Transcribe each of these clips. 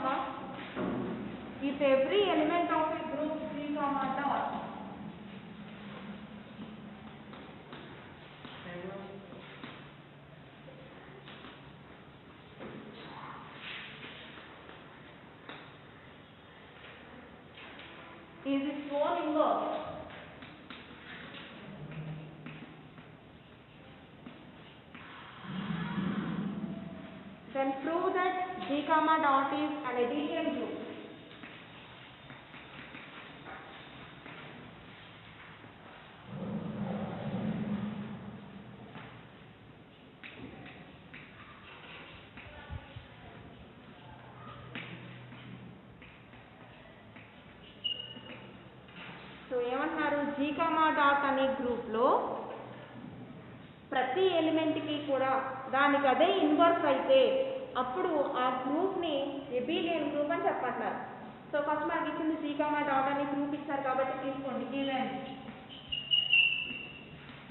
అమ్మా. If every element of a group C comma dot is its own inverse, then prove that G comma dot is an abelian group. So ఏమంటున్నారు, G comma dot అనే గ్రూప్లో ప్రతి ఎలిమెంట్కి కూడా దానికి అదే inverse అయితే అప్పుడు ఆ గ్రూప్ని ఎబిలియన్ గ్రూప్ అని చెప్పంటున్నారు. సో ఫస్ట్ మనకి ఇచ్చింది జీ కామా డాట్ అనే గ్రూప్ ఇచ్చారు కాబట్టి తీసుకోండి, given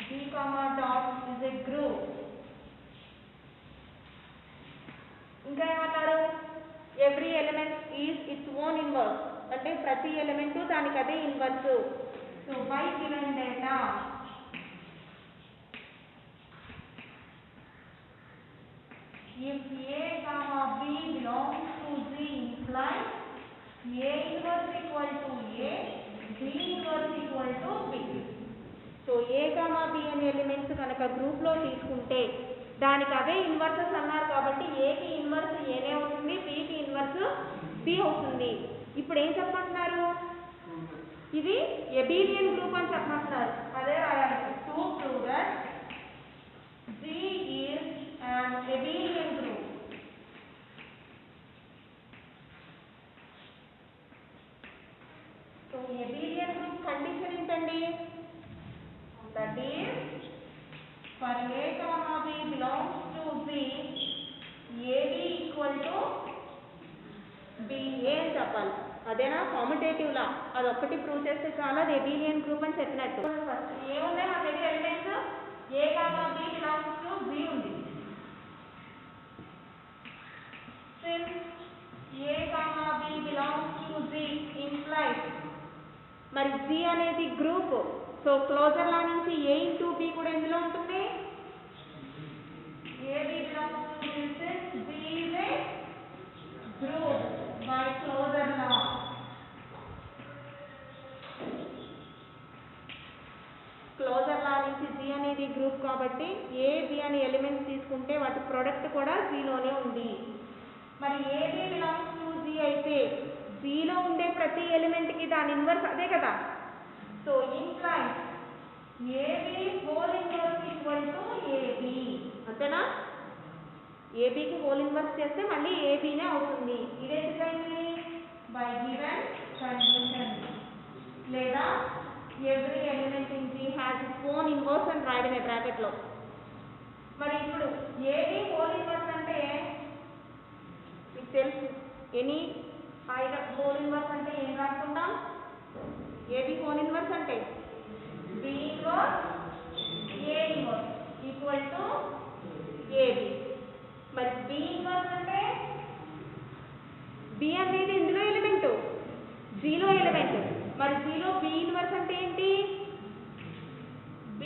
G comma dot is a group. ఇంకా ఏమన్నారు, every element is its own inverse, అంటే ప్రతి ఎలిమెంట్ దానికి అదే inverse. So by given data if A comma B belongs to Z implies A inverse equal to A, B inverse equal to B. So A comma B అనే elements కనుక group లో తీసుకుంటే దానికి అవే in versus అన్నారు కాబట్టి A కి inverse Aనే అవుతుంది, B కి ఇన్వర్స్ B అవుతుంది. ఇప్పుడు ఏం చెప్పమంటున్నారు, ఇది ఎబిలియన్ గ్రూప్ అని చెప్పమంటున్నారు. అదే రాయాలి, to prove that G is an abelian group. So abelian group condition ఏంటండి, that is for A comma B belongs to Z, AB equal to BA అని చెప్పాలి. అదేనా కామ్యుటేటివ్ లా, అదొక్కటి ప్రూవ్ చేస్తే చాలా అది ఎబిలియన్ గ్రూప్ అని చెప్పినట్టు. ఫస్ట్ ఏమున్నాయి మన దగ్గర elements, A comma B belongs to Z ఉంది. Since A comma B belongs to Z implies, మరి Z అనేది గ్రూప్, సో క్లోజర్ లా నుంచి A ఇంటూ B కూడా ఎందులో ఉంటుంది, AB belongs to Z since B is a group by closure law. Closure law నుంచి G అనేది group కాబట్టి A B అనే ఎలిమెంట్స్ తీసుకుంటే వాటి ప్రొడక్ట్ కూడా G లోనే ఉంది. మరి AB belongs to Z అయితే G లో ఉండే ప్రతి ఎలిమెంట్ కి దాని ఇన్వర్స్ అదే కదా. So implies AB whole inverse equal to AB, అంతేనా. AB కి హోల్ ఇన్వర్స్ చేస్తే మళ్ళీ AB నే అవుతుంది. ఇది ఎందుకైంది, బై గివెన్ కండిషన్, లేదా every element in G has its own inverse అని రాయడమే బ్రాకెట్ లో. మరి ఇప్పుడు AB హోల్ ఇన్వర్స్ అంటే మీకు తెలుసు, ఎనీ ఐదర్ హోల్ ఇన్వర్స్ అంటే ఏం రాసుకుంటాం, AB హోల్ ఇన్వర్స్ అంటే B inverse A inverse equal to AB. మరి B ఇన్వర్స్ అంటే B అనేది ఇందులో ఎలిమెంట్, G లో ఎలిమెంట్. మరి G లో B ఇన్వర్స్ అంటే ఏంటి, B.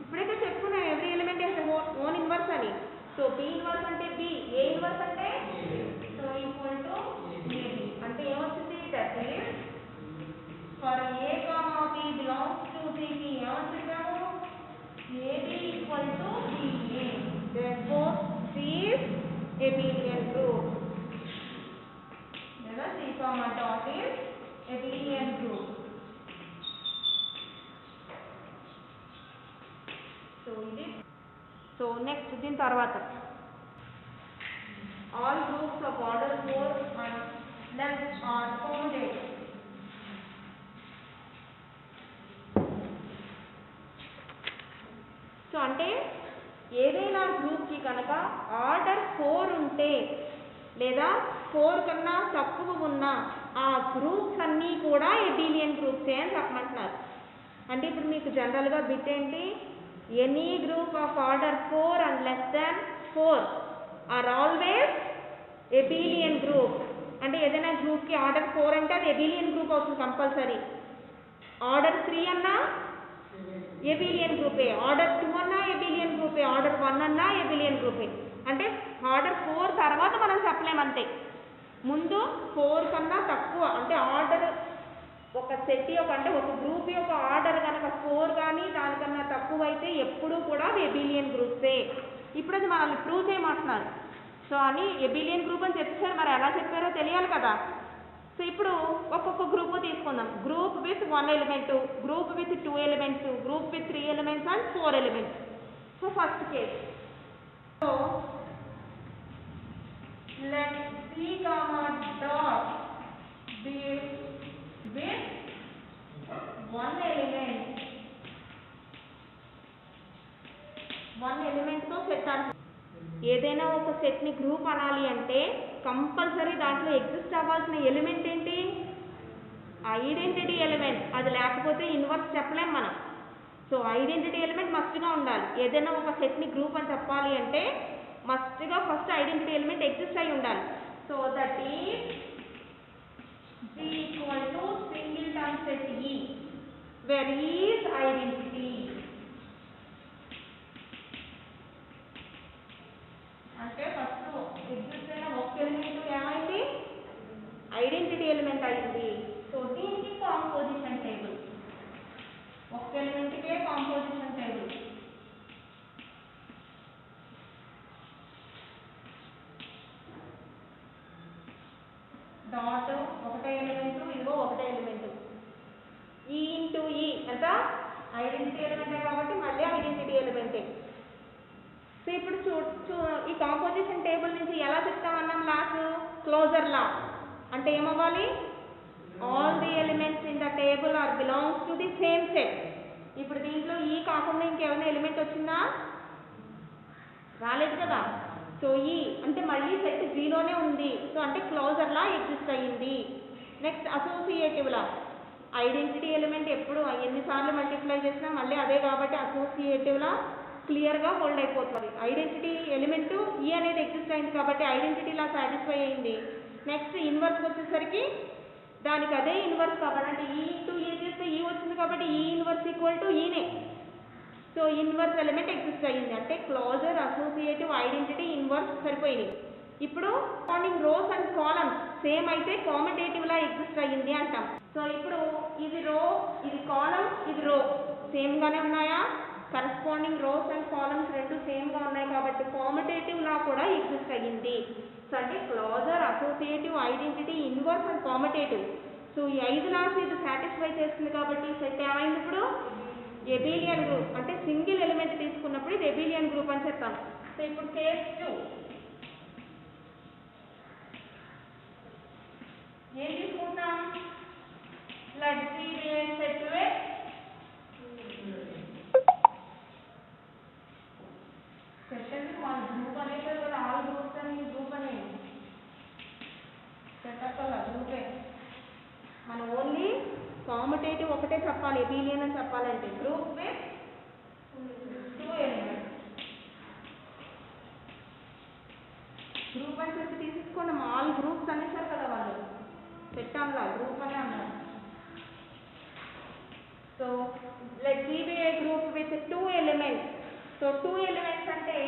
ఇప్పుడైతే చెప్పుకున్నాం every element has own inverse అని. సో B ఇన్వర్స్ అంటే B, A ఇన్వర్స్ అంటే సో ఈక్వల్ టు AB. అంటే ఏమొచ్చింది, that is for A comma B belongs to Z కి ఏమొచ్చిందాము, AB equal to BA. Therefore C is abelian group. లేదా C comma dot is abelian group. So next దీని తర్వాత all groups of order 4 and less are commutative. So అంటే ఏదైనా group కి కనుక order 4 ఉంటే లేదా 4 కన్నా తక్కువ ఉన్న ఆ గ్రూప్స్ అన్నీ కూడా ఎబిలియన్ గ్రూప్స్ అని చెప్పమంటున్నారు. అంటే ఇప్పుడు మీకు జనరల్గా బిట్ ఏంటి, any group of order 4 and less than 4 are always abelian group. ఏదైనా గ్రూప్కి ఆర్డర్ 4 అంటే అది ఎబిలియన్ గ్రూప్ అవుతుంది కంపల్సరీ. ఆర్డర్ 3 అన్నా ఎబిలియన్ గ్రూపే, ఆర్డర్ 2 అన్నా ఎబిలియన్ గ్రూపే, ఆర్డర్ 1 అన్నా ఎబిలియన్ గ్రూపే. అంటే ఆర్డర్ 4 తర్వాత మనం చెప్పలేమంతే. ముందు 4 కన్నా తక్కువ అంటే ఆర్డర్ ఒక సెట్ యొక్క అంటే ఒక గ్రూప్ యొక్క ఆర్డర్ కనుక 4 కానీ దానికన్నా తక్కువ అయితే ఎప్పుడూ కూడా ఎబిలియన్ గ్రూప్సే. ఇప్పుడు అది మనల్ని ప్రూవ్ చేయమంటున్నారు. సో అని ఎబిలియన్ గ్రూప్ అని చెప్పేసారు, మరి ఎలా చెప్పారో తెలియాలి కదా. సో ఇప్పుడు ఒక్కొక్క గ్రూప్ తీసుకుందాం. Group with 1 element, group with 2 elements, group with 3 elements and 4 elements. So first case, so let C comma dot be with 1 element తో సెట్ అంటారు. ఏదైనా ఒక సెట్ని గ్రూప్ అనాలి అంటే కంపల్సరీ దాంట్లో ఎగ్జిస్ట్ అవ్వాల్సిన ఎలిమెంట్ ఏంటి? Identity element. అది లేకపోతే ఇన్వర్స్ చెప్పలేం మనం. సో ఐడెంటిటీ ఎలిమెంట్ మస్ట్గా ఉండాలి. ఏదైనా ఒక సెట్ని గ్రూప్ అని చెప్పాలి అంటే మస్ట్గా ఫస్ట్ ఐడెంటిటీ ఎలిమెంట్ ఎగ్జిస్ట్ అయి ఉండాలి. So that is G equal to singleton set E where E is identity. అంటే ఫస్ట్ ఎగ్జిస్ట్ అయిన ఒక ఎలిమెంట్ ఏమైంది? ఐడెంటిటీ ఎలిమెంట్ అయింది. సో దీనికి కాంపోజిషన్ టేబుల్, ఒక ఎలిమెంట్కే కాంపోజిషన్ టేబుల్. డాట్ ఒకటే ఎలిమెంట్, ఇదిగో ఒకటే ఎలిమెంట్. ఈ ఇంటూ ఈ ఎంత? ఐడెంటిటీ ఎలిమెంటే కాబట్టి మళ్ళీ ఐడెంటిటీ ఎలిమెంటే. సో ఇప్పుడు ఈ కాంపోజిషన్ టేబుల్ నుంచి ఎలా చెప్తామన్నాం? లాస్ట్ క్లోజర్ లా అంటే ఏమవ్వాలి? All the elements in the table are belongs to the same set. ఇప్పుడు దీంట్లో ఈ కాకుండా ఇంకేమైనా ఎలిమెంట్ వచ్చిందా? రాలేదు కదా. సో ఈ అంటే మళ్ళీ సెట్ జీరోనే ఉంది. సో అంటే క్లోజర్ లా ఎగ్జిస్ట్ అయ్యింది. నెక్స్ట్ అసోసియేటివ్ లా, ఐడెంటిటీ ఎలిమెంట్ ఎప్పుడు ఎన్నిసార్లు మల్టిప్లై చేసినా మళ్ళీ అదే కాబట్టి అసోసియేటివ్ లా క్లియర్గా హోల్డ్ అయిపోతుంది. ఐడెంటిటీ ఎలిమెంట్ ఈ అనేది ఎగ్జిస్ట్ అయింది కాబట్టి ఐడెంటిటీ లా సాటిస్ఫై అయింది. నెక్స్ట్ ఇన్వర్స్కి వచ్చేసరికి దానికి అదే ఇన్వర్స్ కాబట్టి అంటే ఈ ఇంటూ ఈ చేస్తే ఈ వచ్చింది కాబట్టి ఈ ఇన్వర్స్ ఈక్వల్ టు ఈనే. సో ఇన్వర్స్ ఎలిమెంట్ ఎగ్జిస్ట్ అయ్యింది. అంటే క్లోజర్, అసోసియేటివ్, ఐడెంటిటీ, ఇన్వర్స్ సరిపోయింది. ఇప్పుడు corresponding rows and columns same అయితే కామటేటివ్ లా ఎగ్జిస్ట్ అయ్యింది అంటాం. సో ఇప్పుడు ఇది రో, ఇది కాలమ్, ఇది రో సేమ్ గానే ఉన్నాయా? కరెస్పాండింగ్ రోస్ అండ్ కాలమ్స్ రెండు సేమ్ గా ఉన్నాయి కాబట్టి కామటేటివ్ లా కూడా ఎగ్జిస్ట్ అయ్యింది. సో అంటే closure, associative, identity, inverse and commutative. So ఈ 5 లాస్ ఇది సాటిస్ఫై చేస్తుంది కాబట్టి సెట్ ఏమైంది? ఇప్పుడు ఎబిలియన్ గ్రూప్. అంటే సింగిల్ ఎలిమెంట్ తీసుకున్నప్పుడు ఇది ఎబిలియన్ గ్రూప్ అని చెప్తాం. సో ఇప్పుడు కేస్ 2 ఏం తీసుకుంటాం? Let C be a set with set మన గ్రూప్ అనేది కూడా ఆల్ గ్రూప్స్ అని గ్రూప్ అని సెట్ అక్కల గ్రూపే. మనం ఓన్లీ కామటేటివ్ ఒకటే చెప్పాలి ఎబిలియన్ అని చెప్పాలంటే. Group with 2 elements. గ్రూప్ అని చెప్పి తీసుకోండి. ఆల్ గ్రూప్స్ అనేసారు కదా వాళ్ళు, పెట్టాంలా గ్రూప్ అని అన్నారు. So let C be a group with 2 elements. So 2 elements అంటే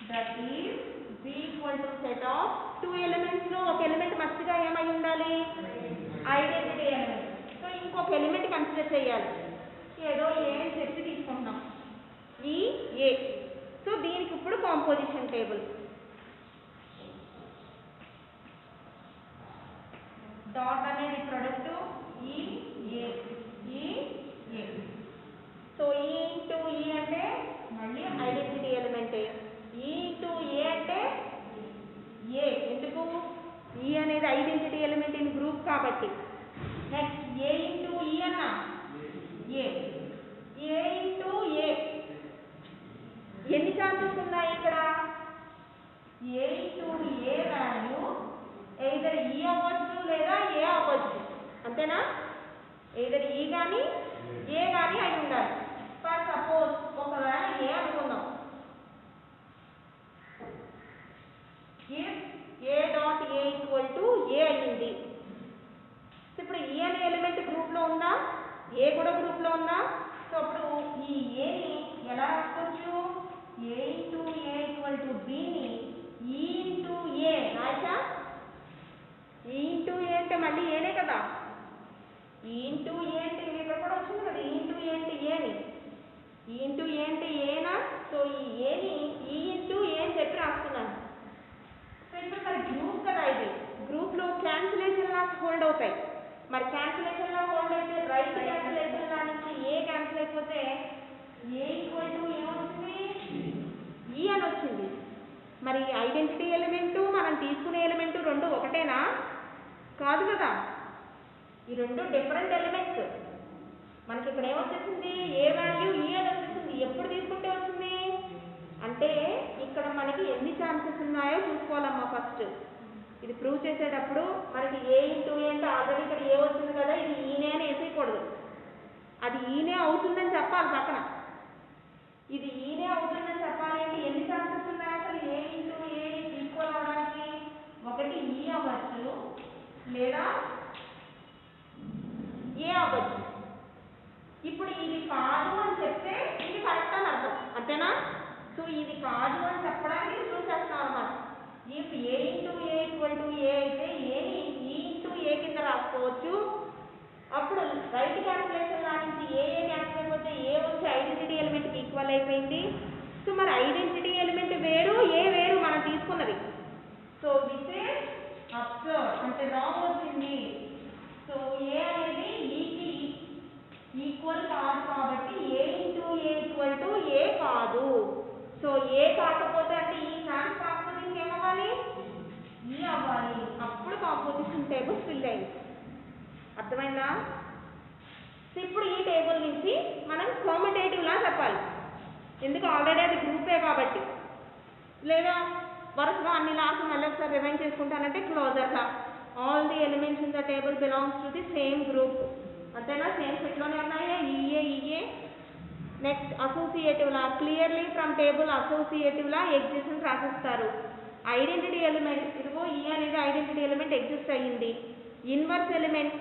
that is G equal to set of 2 elements లో ఒక ఎలిమెంట్ మస్ట్గా ఏమై ఉండాలి? Identity element. సో ఇంకొక ఎలిమెంట్ కన్సిడర్ చేయాలి. ఏదో ఏ అని చెప్పి తీసుకుంటున్నాం, ఈ ఏ. సో దీనికి ఇప్పుడు కాంపోజిషన్ టేబుల్. డాట్ అనేది ప్రొడక్ట్ ఈ ఏ, ఈ ఏ. సో ఈ ఇంటూ ఈ అంటే మళ్ళీ ఐడెంటిటీ ఎలిమెంటే. ఈ ఇంటూ ఏ అంటే ఏ. ఎందుకు? ఈ అనేది ఐడెంటిటీ ఎలిమెంట్ ఇన్ గ్రూప్ కాబట్టి. నెక్స్ట్ ఏ ఇంటూ ఈ అన్నా ఏ. ఏ ఇంటూ ఏ ఎన్ని ఛాన్సెస్ ఉన్నాయి ఇక్కడ? ఏ ఇంటూ ఏ వాల్యూ ఎయిదర్ ఈ అవ్వచ్చు లేదా ఏ అవ్వచ్చు, అంతేనా? ఎయిదర్ ఈ కానీ ఏ కానీ అయి ఉండాలి. ఫర్ సపోజ్ ఒకవేళ ఏ అనుకుందాం. If A dot A equal to ఏ అయ్యింది. ఇప్పుడు ఈ అనే ఎలిమెంట్ గ్రూప్లో ఉందా, ఏ కూడా గ్రూప్లో ఉందా. సో అప్పుడు ఈ ఏని ఎలా రాసుకోవచ్చు, ఏ ఇంటూ ఏ ఈక్వల్ టు బిని ఈ ఇంటూ ఏ రాయచ్చా. ఈ ఇంటూ ఏ అంటే మళ్ళీ ఏనే కదా, ఈ ఇంటూ ఏ అంటే ఇక్కడ కూడా వచ్చింది కదా, ఈ ఇంటూ ఏ అంటే ఏని, ఈ ఇంటూ ఏ అంటే ఏనా. సో ఈ ఏని ఈ ఇంటూ ఏ అని చెప్పి రాసుకున్నాను. సో ఇప్పుడు మరి గ్రూప్ కదా, ఇది గ్రూప్లో క్యాన్సిలేషన్ లాస్ హోల్డ్ అవుతాయి. మరి క్యాన్సిలేషన్ లా హోల్డ్ అయితే రైట్ క్యాన్సిలేషన్ లా నుంచి ఏ క్యాన్సిల్ అయిపోతే ఏ ఈక్వల్ టు ఏమొచ్చింది, ఈ అని వచ్చింది. మరి ఐడెంటిటీ ఎలిమెంటు మనం తీసుకునే ఎలిమెంటు రెండు ఒకటేనా, కాదు కదా, ఈ రెండు డిఫరెంట్ ఎలిమెంట్స్. మనకి ఇక్కడ ఏమొచ్చేసింది, ఏ వాల్యూ ఈ అని వచ్చేసింది. ఎప్పుడు తీసుకుంటే వచ్చింది అంటే ఇక్కడ మనకి ఎన్ని ఛాన్సెస్ ఉన్నాయో చూసుకోవాలమ్మా. ఫస్ట్ ఇది ప్రూవ్ చేసేటప్పుడు మనకి ఏ ఇంటూ ఏ అంటే ఆల్రెడీ ఇక్కడ ఏ వచ్చింది కదా, ఇది ఈనే అని వేసేయకూడదు, అది ఈనే అవుతుందని చెప్పాలి పక్కన. ఇది ఈనే అవుతుందని చెప్పాలి అంటే ఎన్ని ఛాన్సెస్ ఉన్నాయి అసలు ఏ ఇంటూ ఏ ఈక్వల్ అవడానికి. ఒకటి ఈ అవ్వచ్చు లేదా ఏ అవ్వచ్చు. ఇప్పుడు ఇది కాదు అని చెప్తే ఇది కరెక్ట్ అని అర్థం, అంతేనా. సో ఇది కాదు అని చెప్పడానికి ప్రూవ్ చేస్తాం అన్నమాట. If a into A equal to a అయితే ఏని ఈ ఇంటూ ఏ కింద రాసుకోవచ్చు. అప్పుడు రైట్ క్యాన్సిలేషన్ లా నుంచి ఏ క్యాన్సిల్ అయిపోతే ఏ వచ్చి ఐడెంటిటీ ఎలిమెంట్కి ఈక్వల్ అయిపోయింది. సో మరి ఐడెంటిటీ ఎలిమెంట్ వేరు ఏ వేరు మనం తీసుకున్నది. సో విచ్ ఇస్ అబ్సర్డ్ అంటే రాంగ్ వచ్చింది. సో ఏ అనేది ఈకి ఈక్వల్ కాదు కాబట్టి A into A equal to ఏ కాదు. సో ఏ కాకపోతే అంటే ఈ ఛాన్స్ కాకపోతే ఇంకేమవ్వాలి, ఈ అవ్వాలి. అప్పుడు కాంపోజిషన్ టేబుల్ ఫిల్ అయింది. అర్థమైందా. సో ఇప్పుడు ఈ టేబుల్ నుంచి మనం కాంపిటేటివ్ లా చెప్పాలి, ఎందుకు ఆల్రెడీ అది గ్రూపే కాబట్టి. లేదా వరుసగా అన్ని లాస్ మళ్ళీ ఒకసారి రిమైండ్ చేసుకుంటానంటే closure law all the elements in the table belongs to the same group, అంతేనా. సేమ్ సెట్లోనే ఉన్నాయా ఈఏ. Next associative law clearly from table associative law existence రాసిస్తారు. ఐడెంటిటీ ఎలిమెంట్ ఇదిగో ఈ అనేది ఐడెంటిటీ ఎలిమెంట్ ఎగ్జిస్ట్ అయ్యింది. ఇన్వర్స్ ఎలిమెంట్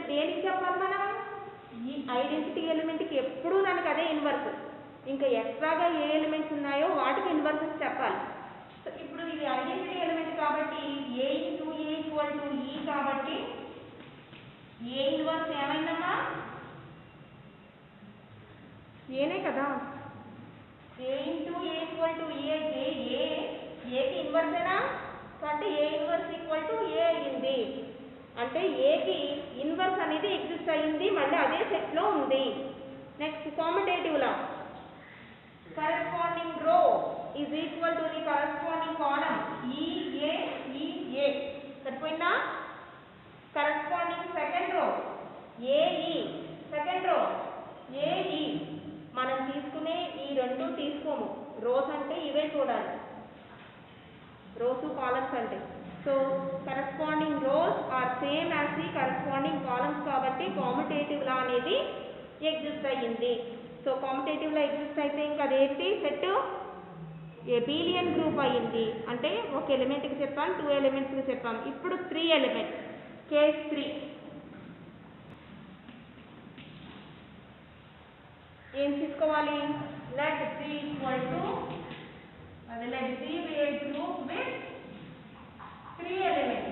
దేనికి చెప్పాలి మనం, ఈ ఐడెంటిటీ ఎలిమెంట్కి ఎప్పుడూ దానికి అదే ఇన్వర్స్. ఇంకా ఎక్స్ట్రాగా ఏ ఎలిమెంట్స్ ఉన్నాయో వాటికి ఇన్వర్సెస్ చెప్పాలి. సో ఇప్పుడు ఇది ఐడెంటిటీ ఎలిమెంట్ కాబట్టి A into A equal to ఈ కాబట్టి ఏ ఇన్వర్స్ ఏమైందమ్మా, ఏనే కదా. ఏ into A equal to a అయితే ఏకి ఇన్వర్సేనా, అంటే ఏ ఇన్వర్స్ ఈక్వల్ టు ఏ అయ్యింది. అంటే ఏకి ఇన్వర్స్ అనేది ఎగ్జిస్ట్ అయ్యింది, మళ్ళీ అదే సెట్లో ఉంది. Next commutative law corresponding row is equal to the corresponding column ఈఏ సరిపోయిందా. కరెస్పాండింగ్ సెకండ్ రో ఏఈ, సెకండ్ రో ఏఈ. మనం తీసుకునే ఈ రెండు తీసుకోము, రోస్ అంటే ఇవే చూడాలి, రోస్ కాలమ్స్ అంటే. So corresponding rows are same as the corresponding columns కాబట్టి కాంపిటేటివ్ లా అనేది ఎగ్జిస్ట్ అయ్యింది. సో కాంపిటేటివ్ లా ఎగ్జిస్ట్ అయితే ఇంకా అదేంటి సెట్ ఎబిలియన్ గ్రూప్ అయ్యింది. అంటే ఒక ఎలిమెంట్కి చెప్పాం, 2 ఎలిమెంట్స్కి చెప్పాం. ఇప్పుడు 3 ఎలిమెంట్స్ కేస్ 3 ఏం తీసుకోవాలి, let C equal to let C be a group with 3 elements.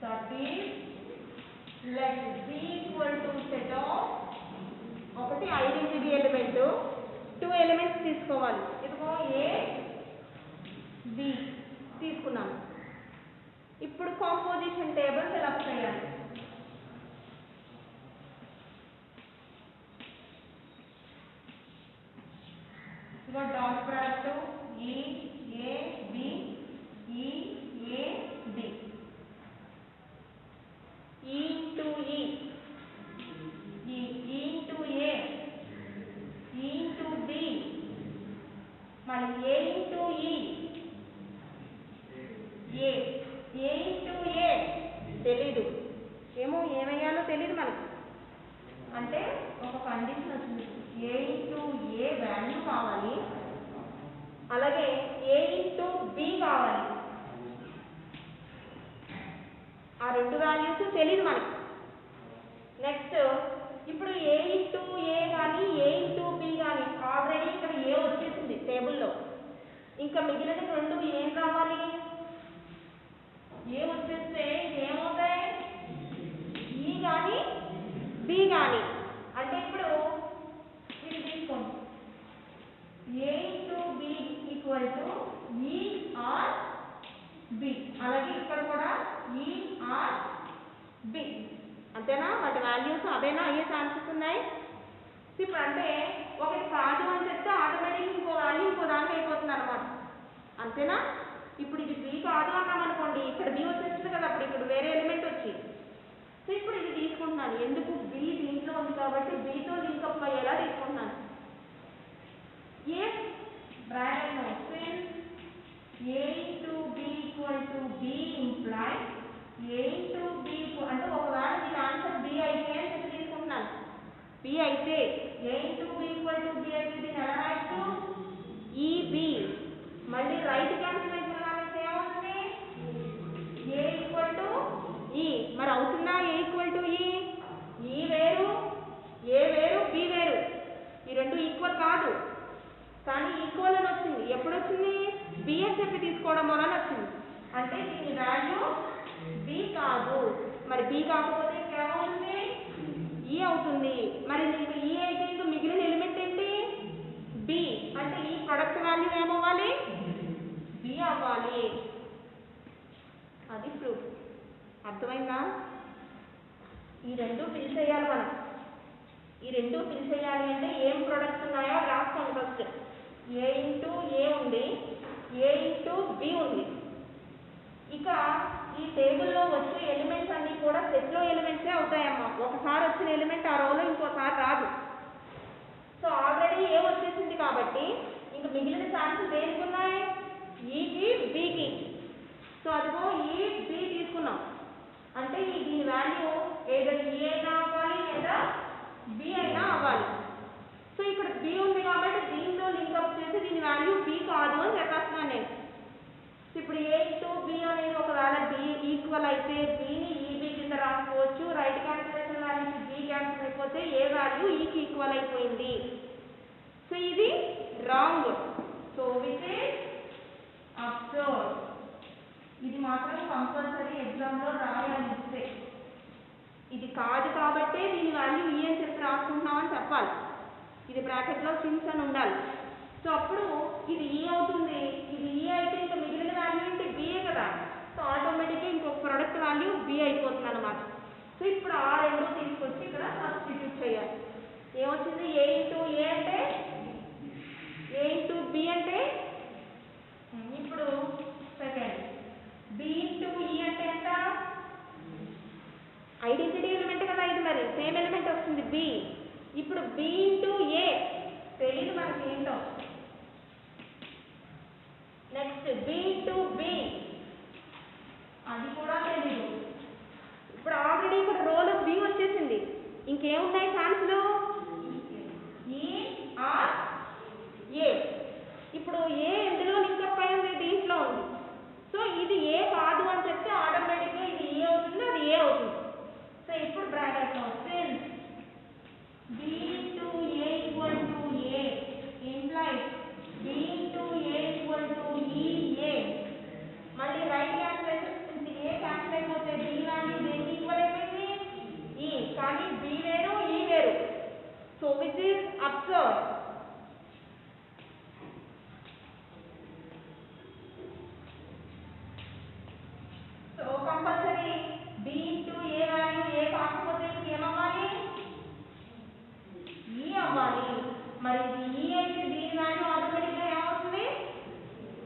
That is let C equal to set of ఒకటి ఐడెంటిటీ ఎలిమెంట్, 2 ఎలిమెంట్స్ తీసుకోవాలి. ఇదిగో A B తీసుకున్నాము. ఇప్పుడు కాంపోజిషన్ టేబుల్ సెలెక్ట్ చేయాలి. ఇదిగో dot product E A B E A B E into E into A E into B మరి A into E A into A తెలీదు, ఏమో ఏమయ్యాలో తెలీదు మనకి. అంటే ఒక కండిషన్ వచ్చింది, A అలాగే ఏ ఇంటూ బి కావాలి. ఆ రెండు వాల్యూస్ తెలియదు మనకి. నెక్స్ట్ ఇప్పుడు ఏ ఇంటూ ఏ కానీ ఏ ఇంటూ బి కానీ ఆల్రెడీ ఇక్కడ ఏ వచ్చేసింది టేబుల్లో. ఇంకా మిగిలిన రెండు ఏం రావాలి? ఏ వచ్చేస్తే ఏమవుతాయి? ఈ కానీ బి కానీ. అంటే ఇప్పుడు ఇది తీసుకోండి, ఏ ఇంటూ బి ఈక్వల్ టు ఈ ఆర్ బి. అలాగే ఇక్కడ కూడా ఈ ఆర్ బి. అంతేనా? వాటి వాల్యూస్ అదేనా అయ్యే ఛాన్సెస్ ఉన్నాయి. ఇప్పుడు అంటే ఒకటి కాదు అని చెప్తే ఆటోమేటిక్ ఇంకో వాల్యూ ఇంకో దానికి అయిపోతుంది అనమాట. అంతేనా? ఇప్పుడు ఇది బి కాదు అన్నాం అనుకోండి, ఇక్కడ బి వచ్చేస్తుంది కదా, అప్పుడు ఇక్కడ వేరే ఎలిమెంట్ వచ్చి. సో ఇప్పుడు ఇది తీసుకుంటున్నాను, ఎందుకు? బి దీంట్లో ఉంది కాబట్టి బితో లింకప్ అయ్యేలా తీసుకుంటున్నాను. ఏ బ్రాకెట్ లో a into B equal to b imply a into b అంటే ఒకవేళ దీని ఆన్సర్ బి అయితే అని చెప్పి తీసుకుంటున్నాను. బి అయితే a into B equal to b అయితే దీన్ని ఎలా రాయొచ్చు? ఈ బి. మళ్ళీ రైట్ క్యాన్సిలేషన్ రాస్తే ఏమవుతుంది? ఏ ఈక్వల్ టు ఈ. మరి అవుతుందా ఏ ఈక్వల్ టు ఈ? ఈ వేరు, ఏ వేరు, బి వేరు. ఈ రెండు ఈక్వల్ కాదు, కానీ ఈక్వల్ అని వచ్చింది. ఎప్పుడు వచ్చింది? బి అని చెప్పి తీసుకోవడం వలన వచ్చింది. అంటే దీని వాల్యూ బి కాదు. మరి బి కాకపోతే ఇంకేమవుతుంది? ఈ అవుతుంది. మరి నీకు ఈ అయితే ఇంకా మిగిలిన ఎలిమెంట్ ఏంటి? బి. అంటే ఈ ప్రొడక్ట్ వాల్యూ ఏమవ్వాలి? బి అవ్వాలి. అది ప్రూఫ్. అర్థమైందా? ఈ రెండు ఫిల్ చేయాలి మనం. ఈ రెండు ఫిల్ చేయాలి అంటే ఏం ప్రొడక్ట్స్ ఉన్నాయో రాసుకోండి ఫస్ట్. ఏ ఇంటూ ఏ ఉంది, ఏ ఇంటూ బి ఉంది. ఇక ఈ టేబుల్లో వచ్చే ఎలిమెంట్స్ అన్నీ కూడా సెట్లో ఎలిమెంట్సే అవుతాయమ్మా. ఒకసారి వచ్చిన ఎలిమెంట్ ఆ రోలో ఇంకోసారి రాదు. సో ఆల్రెడీ ఏ వచ్చేసింది కాబట్టి ఇంక మిగిలిన ఛాన్సెస్ దేనికి ఉన్నాయి? ఈకి బికి. సో అదిగో ఈ బి తీసుకున్నాం అంటే దీని వాల్యూ ఏదో ఈ అయినా అవ్వాలి లేదా బి అయినా అవ్వాలి. సో ఇక్కడ బి ఉంది కాబట్టి దీంతో లింక్అప్ చేసి దీని వాల్యూ బి కాదు అని చెప్పేస్తున్నాను నేను. ఇప్పుడు ఏ ఇంటూ బి అనేది ఒకవేళ బి ఈక్వల్ అయితే బిని ఈబి కింద రాసుకోవచ్చు. Right cancellation value B cancel అయిపోతే ఏ వాల్యూ ఈకి ఈక్వల్ అయిపోయింది. సో ఇది wrong. So which is absurd. ఇది మాత్రం కంపల్సరీ ఎగ్జామ్లో రాయాలి ఇస్తే. ఇది కాదు కాబట్టే దీని వాల్యూ ఈ అని చెప్పి రాసుకుంటున్నామని చెప్పాలి. ఇది బ్రాకెట్లో సిన్స్ అని ఉండాలి. సో అప్పుడు ఇది ఈ అవుతుంది. ఇది ఈ అయితే ఇంకా మిగిలిన వాల్యూ ఏంటి? బిఏ కదా. సో ఆటోమేటిక్గా ఇంకొక ప్రొడక్ట్ వాల్యూ బి అయిపోతుంది అనమాట. సో ఇప్పుడు ఆ రెండు తీసుకొచ్చి ఇక్కడ సబ్స్టిట్యూట్ చేయాలి. ఏమొచ్చింది? ఏ ఇంటూ ఏ అంటే ఏ ఇంటూ బి అంటే ఇప్పుడు సెకండ్ బి ఇంటూ ఈ అంటే ఎంత? ఐడెంటిటీ ఎలిమెంట్ కదా ఇది, మరి సేమ్ ఎలిమెంట్ వస్తుంది బి. ఇప్పుడు బి ఇంటూ ఏ తెలీదు మనకి ఏంటో. నెక్స్ట్ బి ఇంటూ బి అది కూడా తెలీదు. ఇప్పుడు ఆల్రెడీ ఇక్కడ రోలో బి వచ్చేసింది. ఇంకేమున్నాయి ఛాన్స్లు? ఈ ఆర్ ఏ. ఇప్పుడు ఏ ఎందులో లింకప్ అయి ఉంది? దీంట్లో ఉంది. సో ఇది ఏ కాదు అని చెప్తే ఆటోమేటిక్గా ఇది ఏ అవుతుంది, అది ఏ అవుతుంది. సో ఇప్పుడు బ్రాకెట్లో since b into A equal to a implies b into A equal to e a. మళ్ళీ రైట్ క్యాన్సిలేషన్ ఏ క్యాన్సిల్ అయిపోతే బి వాల్యూ దేనికి ఈక్వల్ అయిపోయింది? ఈ. కానీ బి వేరు ఈ వేరు. So which is absurd. So compulsory b into A value a కాకపోతే ఏమవ్వాలి? ఈ అవ్వాలి. మరి ఇది ఈ అయితే దీని వాల్యూ ఆటోమేటిక్గా ఏమవుతుంది?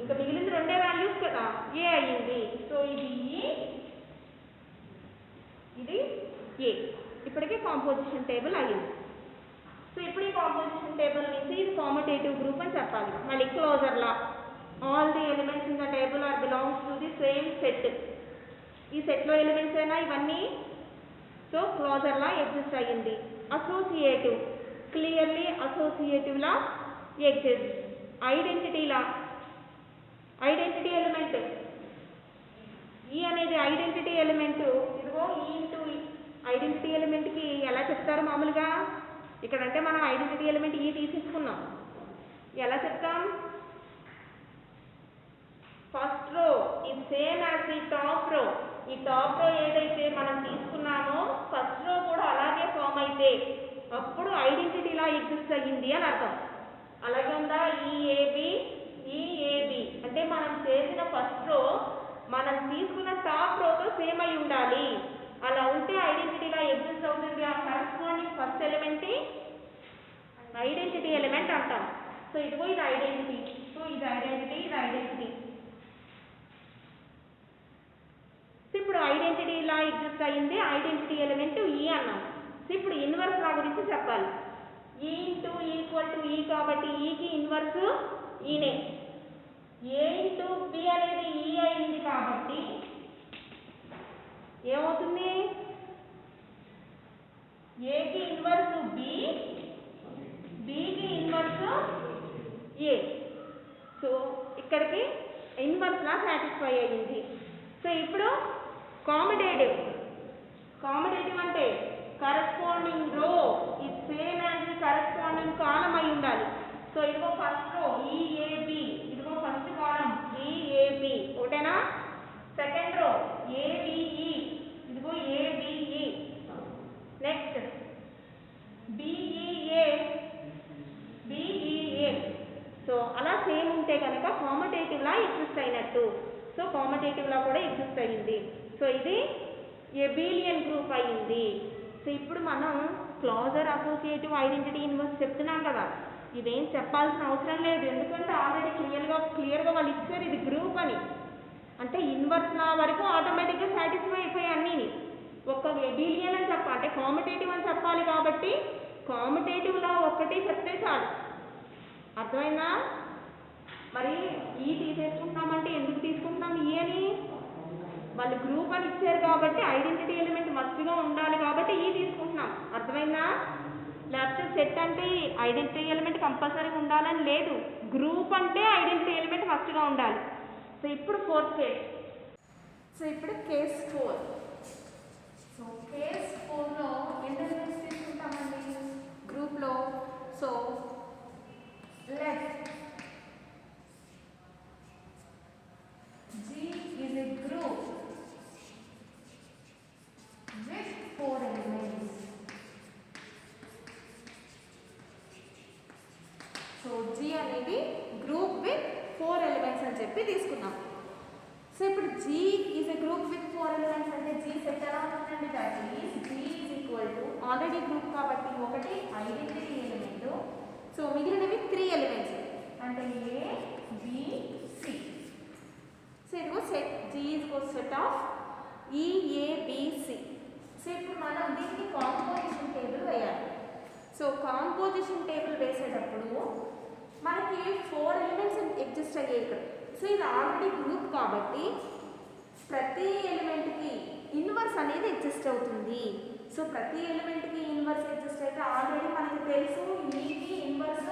ఇంకా మిగిలింది రెండే వాల్యూస్ కదా, ఏ అయ్యింది. సో ఇది ఈ, ఇది ఏ. ఇప్పటికే కాంపోజిషన్ టేబుల్ అయ్యింది. సో ఇప్పుడు ఈ కాంపోజిషన్ టేబుల్ నుంచి ఇది కామ్యుటేటివ్ గ్రూప్ అని చెప్పాలి. మళ్ళీ closure law all the elements in the table are belongs to the same set. ఈ సెట్లో ఎలిమెంట్స్ అయినా ఇవన్నీ. సో క్లోజర్ లా ఎగ్జిస్ట్ అయ్యింది. Associative clearly associative law exist. Identity law identity element E అనేది ఐడెంటిటీ ఎలిమెంట్. ఇదిగో ఈ into identity ఎలిమెంట్కి ఎలా చెప్తారు మామూలుగా? ఇక్కడ అంటే మనం ఐడెంటిటీ ఎలిమెంట్ ఈ తీసేసుకున్నాం. ఎలా చెప్తాం? First row is same as the top రో. ఈ టాప్ రో ఏదైతే మనం తీసుకున్నామో ఫస్ట్ రో కూడా అలాగే ఫామ్ అయితే అప్పుడు ఐడెంటిటీలా ఎగ్జిస్ట్ అయ్యింది అని అర్థం. అలాగే ఉందా? ఈఏబి ఈఏబి అంటే మనం చేసిన ఫస్ట్ రో మనం తీసుకున్న టాప్ రోతో సేమ్ అయి ఉండాలి. అలా ఉంటే ఐడెంటిటీలా ఎగ్జిస్ట్ అవుతుంది. ఆ corresponding first element identity element అంటాం. సో ఇదిగో ఇది ఐడెంటిటీ. సో ఇది ఐడెంటిటీ, ఇది ఐడెంటిటీ. ఇప్పుడు ఐడెంటిటీ ఇలా ఎగ్జిస్ట్ అయ్యింది, ఐడెంటిటీ ఎలిమెంట్ ఈ అన్నాం. సో ఇప్పుడు ఇన్వర్స్ లా గురించి చెప్పాలి. ఈ ఇంటూ ఈక్వల్ టు ఈ కాబట్టి ఈకి ఇన్వర్స్ ఈనే. ఏ ఇంటూ బి అనేది ఈ అయింది కాబట్టి ఏమవుతుంది? ఏకి ఇన్వర్స్ బి, బికి ఇన్వర్స్ ఏ. సో ఇక్కడికి ఇన్వర్స్ లా సాటిస్ఫై అయ్యింది. సో ఇప్పుడు కామిటేటివ్. కామిటేటివ్ అంటే corresponding row is same as the corresponding column అయి ఉండాలి. సో ఇదిగో ఫస్ట్ రో ఈఏబి, ఇదిగో ఫస్ట్ కాలం ఈఏబి ఒకటేనా? సెకండ్ రో ఏబిఈ, ఇదిగో a b e. Next b e a, b e a. So అలా సేమ్ ఉంటే కనుక కామిటేటివ్ లా ఎగ్జిస్ట్ అయినట్టు. సో కామిటేటివ్ లా కూడా ఎగ్జిస్ట్ అయ్యింది. సో ఇది ఎబిలియన్ గ్రూప్ అయ్యింది. సో ఇప్పుడు మనం క్లాజర్, అసోసియేటివ్, ఐడెంటిటీ, ఇన్వర్స్ చెప్తున్నాం కదా. ఇదేం చెప్పాల్సిన అవసరం లేదు, ఎందుకంటే ఆల్రెడీ క్లియర్గా వాళ్ళు ఇచ్చారు ఇది గ్రూప్ అని. అంటే ఇన్వర్స్ లా వరకు ఆటోమేటిక్గా సాటిస్ఫై అయిపోయి అన్నీని. ఒక్క ఎబిలియన్ అని చెప్పాలి అంటే కామిటేటివ్ అని చెప్పాలి కాబట్టి కామిటేటివ్ లా ఒక్కటి చెప్తే చాలు. అర్థమైందా? మరి ఈ తీసేసుకుంటున్నామంటే ఎందుకు తీసుకుంటున్నాం ఈ అని? వాళ్ళు గ్రూప్ అని ఇచ్చారు కాబట్టి ఐడెంటిటీ ఎలిమెంట్ మస్ట్గా ఉండాలి కాబట్టి ఈ తీసుకుంటున్నాం. అర్థమైందా? లేకపోతే సెట్ అంటే ఐడెంటిటీ ఎలిమెంట్ కంపల్సరీగా ఉండాలని లేదు, గ్రూప్ అంటే ఐడెంటిటీ ఎలిమెంట్ మస్ట్గా ఉండాలి. సో ఇప్పుడు ఫోర్త్ కేస్. సో ఇప్పుడు కేస్ 4. సో కేస్ 4లో ఎంత ఎలిమెంట్స్ తీసుకుంటామండి గ్రూప్లో? So let G is a group with 4 elements. So G అనేది group with 4 elements అని చెప్పి తీసుకున్నాం. సో ఇప్పుడు G is a group with 4 elements అంటే G సెట్ ఎలా ఉంటుందండి? That is G is equal to already group కాబట్టి ఒకటి ఐడెంటిటీ ఎలిమెంట్. సో మిగిలినవి 3 ఎలిమెంట్స్ అంటే A, B, C. సో ఇదిగో సెట్ G ఇదిగో set of E, A, B, C. So ఇప్పుడు మనం దీనికి కాంపోజిషన్ టేబుల్ వేయాలి. సో కాంపోజిషన్ టేబుల్ వేసేటప్పుడు మనకి 4 ఎలిమెంట్స్ ఎగ్జిస్ట్ అయ్యాయి ఇక్కడ. సో ఇది ఆల్రెడీ గ్రూప్ కాబట్టి ప్రతి ఎలిమెంట్కి ఇన్వర్స్ అనేది ఎగ్జిస్ట్ అవుతుంది. సో ప్రతి ఎలిమెంట్కి ఇన్వర్స్ ఎగ్జిస్ట్ అయితే ఆల్రెడీ మనకి తెలుసు ఈకి ఇన్వర్స్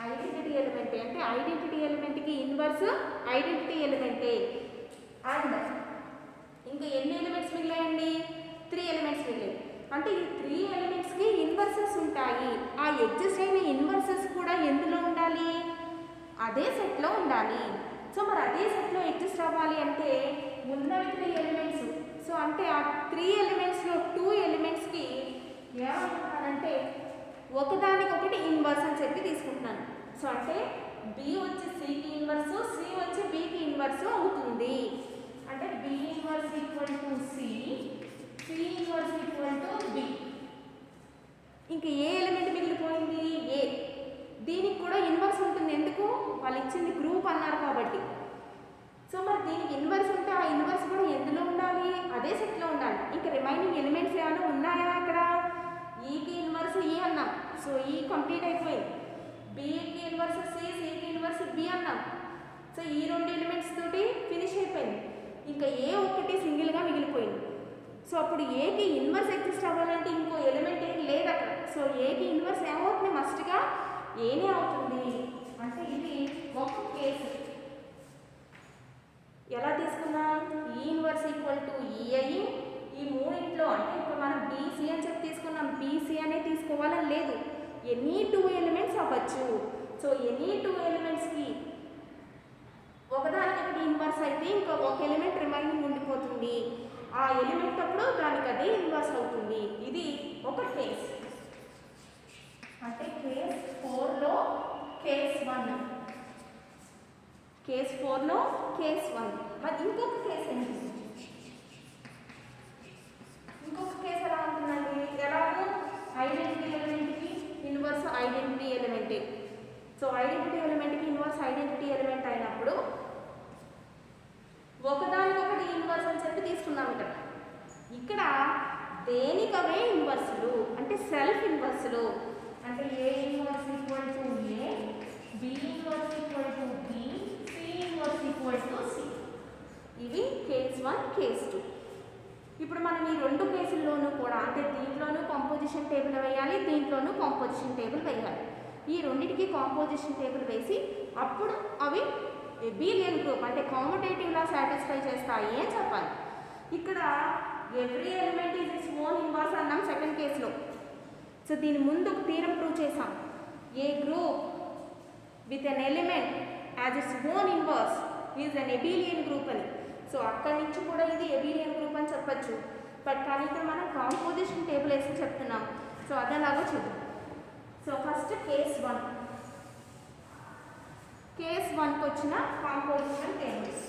ఐడెంటిటీ ఎలిమెంటే. అంటే ఐడెంటిటీ ఎలిమెంట్కి ఇన్వర్స్ ఐడెంటిటీ ఎలిమెంటే. అండ్ ఇంకా ఎన్ని ఎలిమెంట్స్ మిగిలాయండి? 3 ఎలిమెంట్స్ మిగిలాయి. అంటే ఈ 3 ఎలిమెంట్స్కి ఇన్వర్సెస్ ఉంటాయి. ఆ ఎగ్జిస్ట్ అయిన ఇన్వర్సెస్ కూడా ఎందులో ఉండాలి? అదే సెట్లో ఉండాలి. సో మరి అదే సెట్లో ఎగ్జిస్ట్ అవ్వాలి అంటే ఉన్నవి 3 ఎలిమెంట్స్. సో అంటే ఆ 3 ఎలిమెంట్స్లో 2 ఎలిమెంట్స్కి ఏమంటున్నానంటే ఒకదానికొకటి ఇన్వర్స్ అని చెప్పి తీసుకుంటున్నాను. సో అంటే B వచ్చి Cకి ఇన్వర్స్, C వచ్చి Bకి ఇన్వర్స్ అవుతుంది. అంటే B inverse equal to C, C inverse equal to B. ఇంక ఏ ఎలిమెంట్ మిగిలిపోయింది? A. దీనికి కూడా ఇన్వర్స్ ఉంటుంది. ఎందుకు? వాళ్ళు ఇచ్చింది గ్రూప్ అన్నారు కాబట్టి. సో మరి దీనికి ఇన్వర్స్ ఉంటే ఆ ఇన్వర్స్ కూడా ఎందులో ఉండాలి? అదే సెట్లో ఉండాలి. ఇంకా రిమైనింగ్ ఎలిమెంట్స్ ఏమైనా ఉన్నాయా అక్కడ? ఈకి ఇన్వర్స్ ఈ అన్నాం. సో ఈ కంప్లీట్ అయిపోయింది. బికి ఇన్వర్స్ సి, సికి ఇన్వర్స్ బి అన్నాం. సో ఈ 2 ఎలిమెంట్స్ తోటి ఫినిష్ అయిపోయింది. ఇంకా ఏ ఒక్కటి సింగిల్గా మిగిలిపోయింది. సో అప్పుడు ఏకి ఇన్వర్స్ ఎగ్జిస్ట్ అవ్వాలంటే ఇంకో ఎలిమెంట్ ఏం లేదు అక్కడ. సో ఏకి ఇన్వర్స్ ఏమవుతుంది? మస్ట్గా ఏనే అవుతుంది. అంటే ఇది ఒక కేసు. ఎలా తీసుకున్నాం? ఈ ఇన్వర్స్ ఈక్వల్ టు ఈ అయ్యి ఈ మూడింట్లో అంటే ఇప్పుడు మనం బీసీ అని చెప్పి తీసుకున్నాం. బీసీ అనే తీసుకోవాలని లేదు, ఎనీ 2 ఎలిమెంట్స్ అవ్వచ్చు. సో ఎనీ 2 ఎలిమెంట్స్కి ఒకదానికొకటి ఇన్వర్స్ అయితే ఇంకా ఒక ఎలిమెంట్ రిమైనింగ్ ఉండిపోతుంది. ఆ ఎలిమెంట్ అప్పుడు దానికి అదే ఇన్వర్స్ అవుతుంది. ఇది ఒక కేస్. అంటే కేస్ 4లో కేస్ 1, కేస్ 4లో కేస్ 1. మరి ఇంకొక కేసు ఏంటి? ఇంకొక కేసు ఎలా ఉంటుందండి? ఎలాగో ఐడెంటిటీ ఎలిమెంట్కి ఇన్వర్స్ ఐడెంటిటీ ఎలిమెంటే. సో ఐడెంటిటీ ఎలిమెంట్కి ఇన్వర్స్ ఐడెంటిటీ ఎలిమెంట్ అయినప్పుడు ఒకదానికొకటి ఇన్వర్స్ అని చెప్పి తీసుకున్నాం. ఇక్కడ దేనికవే ఇన్వర్సులు అంటే సెల్ఫ్ ఇన్వర్సులు. అంటే A inverse equal to A, B inverse equal to B, C inverse equal to C. ఇవి కేస్ 1 కేస్ 2. ఇప్పుడు మనం ఈ రెండు కేసుల్లోనూ కూడా అంటే దీంట్లోనూ కాంపోజిషన్ టేబుల్ వేయాలి, దీంట్లోనూ కాంపోజిషన్ టేబుల్ వేయాలి. ఈ రెండింటికి కాంపోజిషన్ టేబుల్ వేసి అప్పుడు అవి అబీలియన్ గ్రూప్ అంటే కాంపిటేటివ్లా సాటిస్ఫై చేస్తాయి అని చెప్పాలి. ఇక్కడ every element is its own inverse అన్నాం సెకండ్ కేసులో. సో దీని ముందు ఒక థీరం ప్రూవ్ చేసాం. A group with an element as its own inverse is an abelian group అని. సో అక్కడి నుంచి కూడా ఇది అబీలియన్ గ్రూప్ అని చెప్పచ్చు. బట్ కానీ ఇక్కడ మనం కాంపోజిషన్ టేబుల్ వేసి చెప్తున్నాం. సో అదేలాగా చూద్దాం. So first case 1. కేస్ 1కి వచ్చిన కాంపోజిషన్ టేబుల్స్.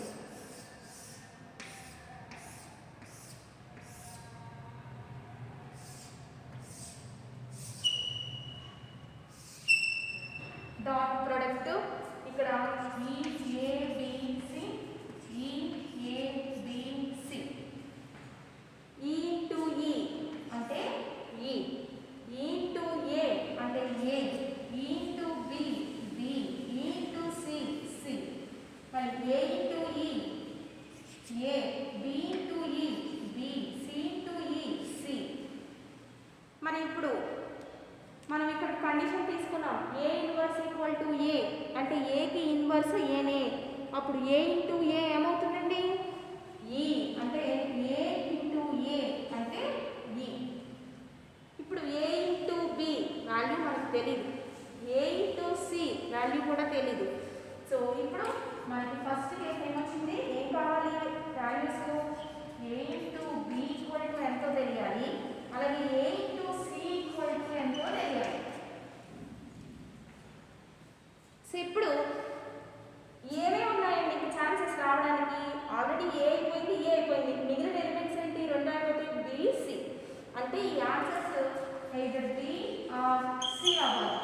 డాట్ ప్రొడక్ట్ ఇక్కడ ఈఏబిసి ఈఏబిసి ఈ ఇంటూ ఈ అంటే ఈ ఇంటూ ఏ అంటే ఏ, ఈ ఇంటూ బి బి, ఈ ఇంటూ సి సి, మరి ఏ ఇంటూ ఈ ఏ, బి ఇంటూ ఈ బి, సి ఇంటూ ఈ సి. మరి ఇప్పుడు మనం ఇక్కడ కండిషన్ తీసుకున్నాం ఏ ఇన్వర్స్ ఈక్వల్ టు ఏ అంటే ఏకి ఇన్వర్స్ ఏనే. అప్పుడు ఏ ఇంటూ ఏ ఏమవుతుందండి? ఈ అంటే ఏ ఇంటూ ఏ అంటే ఈ. ఇప్పుడు ఏ ఇంటూ బి వాల్యూ మనకు తెలీదు, ఏ ఇంటూ సి వాల్యూ కూడా తెలీదు. సో ఇప్పుడు మనకి ఫస్ట్ కేసు ఏమొచ్చింది? ఏం కావాలి? Values A into B equal to ఎంతో తెలియాలి, అలాగే A into C equal to ఎంతో తెలియాలి. సో ఇప్పుడు ఏవే ఉన్నాయండి మీకు ఛాన్సెస్ రావడానికి? ఆల్రెడీ ఏ అయిపోయింది, ఏ అయిపోయింది. మిగిలిన ఎలిమెంట్స్ ఏంటి? రెండు అయిపోతే బి సి. అంటే ఈ answers either b or c అవ్వాలి.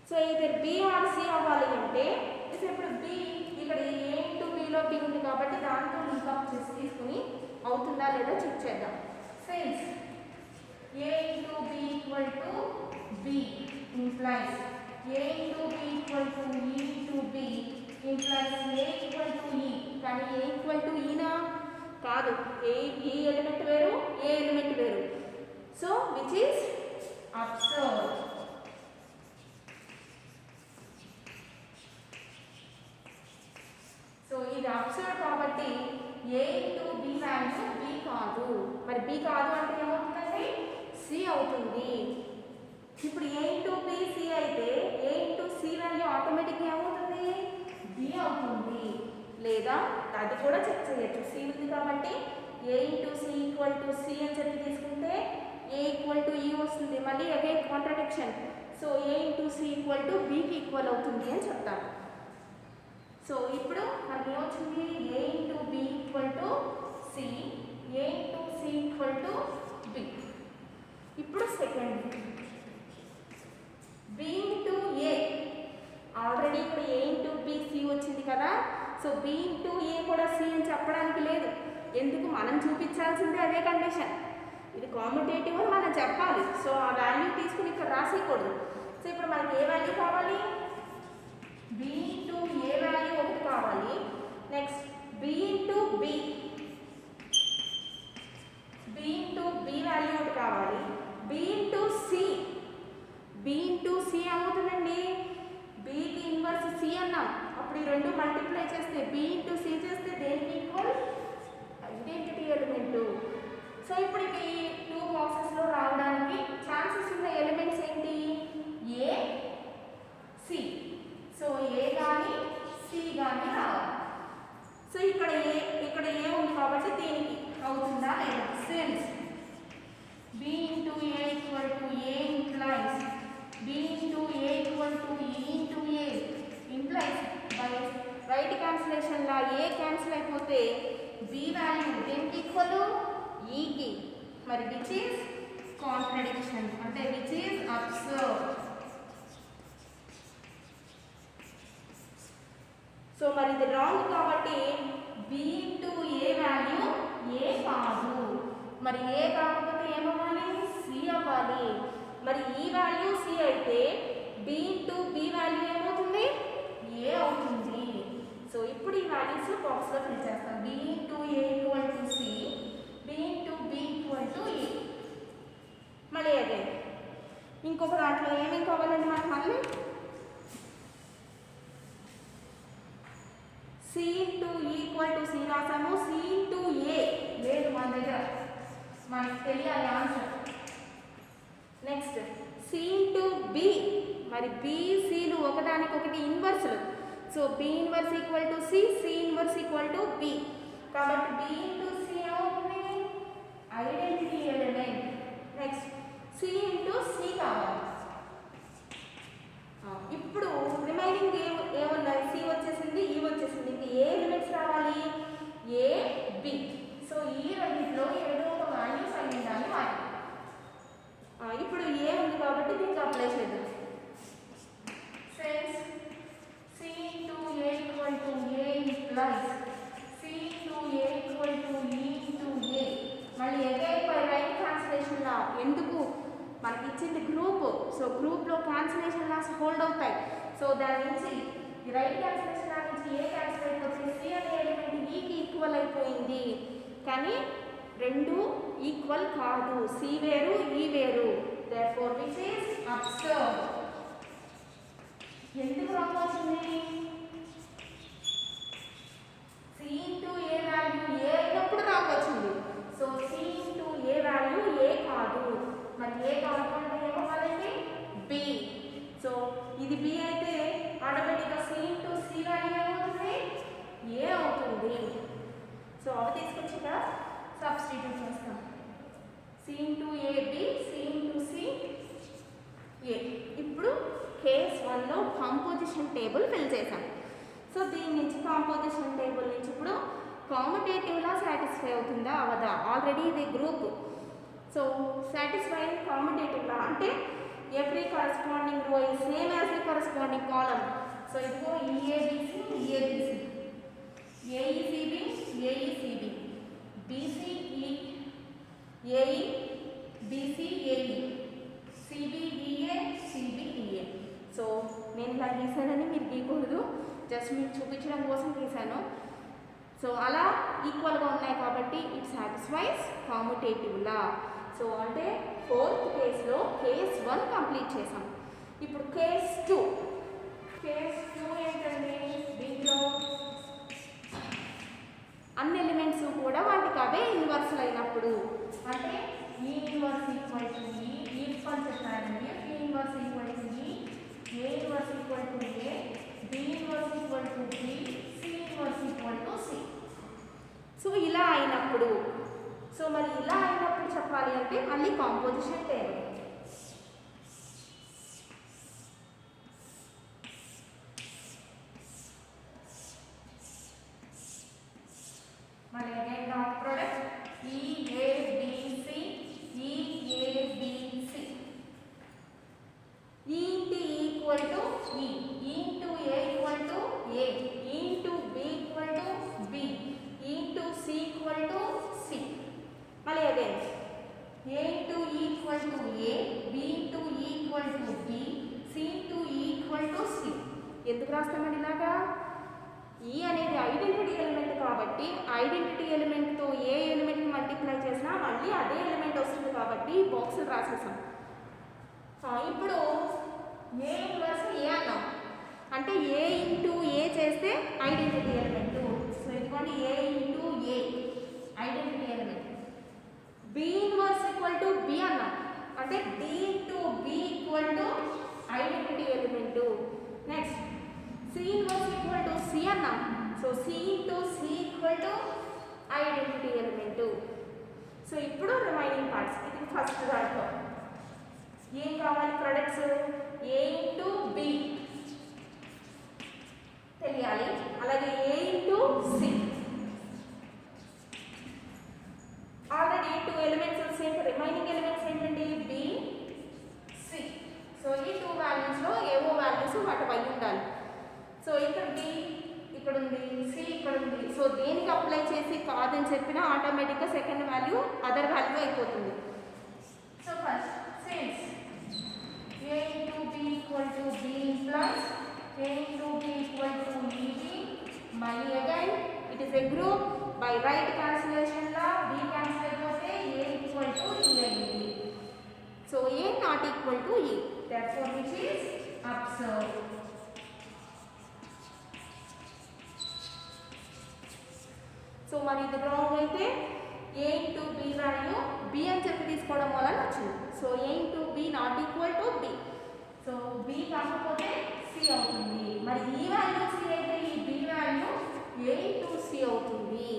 So either b or c అవ్వాలి అంటే ఇప్పుడు బి ఇక్కడ ఏ ఇంటూ బిలో బి ఉంది కాబట్టి దాంతో లింక్అప్ చేసి తీసుకుని అవుతుందా లేదా చెక్ చేద్దాం. Since a into B equal to b implies a into B equal to ఈ into b implies a equal to e. కానీ ఏ ఈక్వల్ టు ఈనా? కాదు. ఈ ఎలిమెంట్ వేరు, ఏ ఎలిమెంట్ వేరు. So which is absurd. So ఇది అబ్సర్డ్ కాబట్టి A into B value B కాదు. మరి బి కాదు అంటే ఏమవుతుందండి? సి అవుతుంది. ఇప్పుడు ఏ ఇంటూ బి సి అయితే ఏ ఇంటూ సి వాల్యూ ఆటోమేటిక్గా ఏమవుతుంది? బి అవుతుంది. లేదా అది కూడా చెక్ చేయొచ్చు. సి ఉంది కాబట్టి A into C equal to C అని చెప్పి తీసుకుంటే ఏ ఈక్వల్ టు ఈ వస్తుంది. మళ్ళీ again contradiction. So A into C equal to బికి ఈక్వల్ అవుతుంది అని చెప్తాను. సో ఇప్పుడు మనకి ఏమొచ్చింది? A into B equal to C, A into C equal to B. ఇప్పుడు second B into A. Already ఇప్పుడు ఏ ఇంటూ బి సి వచ్చింది కదా. సో బి ఇంటూ ఏ కూడా సి అని చెప్పడానికి లేదు. ఎందుకు? మనం చూపించాల్సిందే అదే కండిషన్. ఇది కాంపిటేటివ్ అని మనం చెప్పాలి. సో ఆ వాల్యూ తీసుకుని ఇక్కడ రాసేయకూడదు. సో ఇప్పుడు మనకి ఏ వాల్యూ కావాలి? బి ఇంటూ ఏ వాల్యూ ఒకటి కావాలి. Next B into B, B into B value ఒకటి కావాలి. B into C, B into C ఏమవుతుందండి? బికి ఇన్వర్స్ సి అన్నాం. అప్పుడు ఈ రెండు మల్టిప్లై చేస్తే బి ఇంటూ సి చేస్తే దేనికి ఈక్వల్ ఐడెంటిటీ ఎలిమెంటు. సో ఇప్పుడు ఈ 2 బాక్సెస్లో రావడానికి ఛాన్సెస్ ఉన్న ఎలిమెంట్స్ ఏంటి? A C. సో ఏ కానీ సి కానీ రావాలి. సో ఇక్కడ ఏ ఉంది కాబట్టి దీనికి అవుతుందా లేదా? Since b into a equal to a implies b into a equal to e into a implies by right cancellation law a cancel అయిపోతే b వాల్యూ దేనికి ఈక్వల్? e కి. మరి విచ్ ఈస్ కాంట్రడిక్షన్ అంటే విచ్ ఈస్ అబ్సర్డ్. సో మరి ఇది wrong కాబట్టి b into ఏ value ఏ కాదు. మరి ఏ కాకపోతే ఏమవ్వాలి? సి అవ్వాలి. మరి ఈ వాల్యూ సి అయితే b ఇంటూ బి వాల్యూ ఏమవుతుంది? ఏ అవుతుంది. సో ఇప్పుడు ఈ వాల్యూస్ బాక్స్లో ఫిల్ చేస్తాం. b into A equal to C, b into B equal to A. మళ్ళీ అదే ఇంకొక దాంట్లో ఏమేమి కావాలండి మనకు? మళ్ళీ C into equal to C రాసాము. సి ఇంటూ ఏ లేదు మన దగ్గర, మనకు తెలియాలి answer. Next C into B. మరి బి సిలు ఒకదానికొకటి ఇన్వర్స్లు. So B inverse equal to C, C inverse equal to B. కాబట్టి బి ఇంటూ సి అవుతుంది identity element. Next C into C కావాలి. ఇప్పుడు రిమైనింగ్ ఏమున్నాయి? సి వచ్చేసింది, ఈ వచ్చేసింది. ఇంకా ఏ ఎలిమెంట్స్ రావాలి? A B. సో ఈ రెండింటిలో ఏదో ఒక వాల్యూస్ అయి ఉండాలి వాటి. ఇప్పుడు ఏ ఉంది కాబట్టి దీనికి అప్లై చేద్దాం. Since C into A equal to A plus C into A equal to ఈ ఇంటూ ఏ. మళ్ళీ again by right translation law. ఎందుకు? మనకి ఇచ్చింది గ్రూప్. సో గ్రూప్లో ట్రాన్స్లేషన్ లాస్ హోల్డ్ అవుతాయి. సో దాని నుంచి రైట్ ట్రాన్స్లేషన్ లా నుంచి ఏ క్యాన్సిల్ అయిపోతుంది? సి అనే ఎలిమెంట్ ఈకి ఈక్వల్ అయిపోయింది. కానీ రెండు ఈక్వల్ కాదు. సి వేరు, ఈ వేరు. therefore which is absurd. ఎందుకు రాంగ్ వచ్చింది? సి ఇంటూ ఏ వాల్యూ ఏ అయినప్పుడు రాంగ్ వచ్చింది. సో సి ఇంటూ ఏ వాల్యూ ఏ కాదు. మరి ఏ కాదు అంటే ఏమవ్వాలండి? బి. సో ఇది బి అయితే ఆటోమేటిక్గా సి ఇంటూ సి వాల్యూ ఏమవుతుంది? ఏ అవుతుంది. సో అవి తీసుకొచ్చి ఇక్కడ సబ్స్టిట్యూట్ చేస్తాం. C into A B, C into C A. ఇప్పుడు కేస్ 1లో కాంపోజిషన్ టేబుల్ ఫిల్ చేసాం. సో దీని నుంచి కాంపోజిషన్ టేబుల్ నుంచి ఇప్పుడు కాంపిటేటివ్లా సాటిస్ఫై అవుతుందా అవదా? ఆల్రెడీ ఇది గ్రూప్. సో సాటిస్ఫైయింగ్ కాంపిటేటివ్లా అంటే every corresponding row is same as the corresponding column. So ఇదిగో E A B C, E A B C, A E C B, A E C B, B C E, A E, B C A E, C B E A, C B E A. So నేను ఇలా గీసానని మీరు గీయకూడదు, జస్ట్ మీకు చూపించడం కోసం గీసాను. సో అలా ఈక్వల్గా ఉన్నాయి కాబట్టి it satisfies competitive law. So అంటే 4th కేసులో కేస్ 1 కంప్లీట్ చేసాం. ఇప్పుడు కేస్ 2. కేస్ 2 ఏంటండి? దీంట్లో అన్ని ఎలిమెంట్స్ కూడా వాటికి అవే ఇన్వర్స్లు అయినప్పుడు అంటే ఈ ఇన్వర్స్ ఈక్వల్ టు ఈ పంచసారండి, E inverse equal to A inverse equal to A, B inverse equal to B, C inverse equal to C. So ఇలా అయినప్పుడు, సో మరి ఇలా అయినప్పుడు చెప్పాలి అంటే మళ్ళీ కాంపోజిషన్ టేబుల్. మళ్ళీ again dot product E A B C, E A B C, E into equal to ఈ into A equal to A, into B equal to B, into C equal to C. మళ్ళీ again A into equal to A, B into equal to B, C into equal to C. ఎందుకు రాస్తామండి ఇలాగా? E అనేది identity element కాబట్టి identity ఎలిమెంట్తో ఏ ఎలిమెంట్ని multiply చేసినా మళ్ళీ అదే ఎలిమెంట్ వస్తుంది కాబట్టి బాక్సులు రాసేసాం. ఇప్పుడు ఏ ఇన్వర్స్ ఏ అన్నాం అంటే ఏ ఇంటూ ఏ చేస్తే ఐడెంటిటీ ఎలిమెంట్. సో ఇదిగోండి A into A identity element. B inverse equal to B అన్నాం అంటే D into B equal to identity element. Next C inverse equal to C అన్నాం. So C into C equal to identity element. So ఇప్పుడు remaining parts. ఇది first దాంట్లో ఏం కావాలి products A into B తెలియాలి, అలాగే A into C. Already 2 elements same, remaining elements ఏంటండి B C. So E 2 వాల్యూస్లో ఏవో వాల్యూస్ వాటి పై ఉండాలి. సో ఇక్కడ బి ఇక్కడ ఉంది, సి ఇక్కడ ఉంది. సో దేనికి అప్లై చేసి కాదని చెప్పినా ఆటోమేటిక్గా సెకండ్ వాల్యూ అదర్ వాల్యూ అయిపోతుంది. So first since a into b equal to b plus a into b equal to eb, మళ్ళీ again it is a group by right cancellation law. b cancel అయిపోతే a equal to e అయింది. So a not equal to e, therefore which is absurd. So మరి ఇది wrong అయితే a into b value b అని చెప్పి తీసుకోవడం వల్ల వచ్చింది. So a into b not equal to b. So b కాకపోతే c అవుతుంది. మరి ఈ వాల్యూ c అయితే ఈ b value a into c అవుతుంది.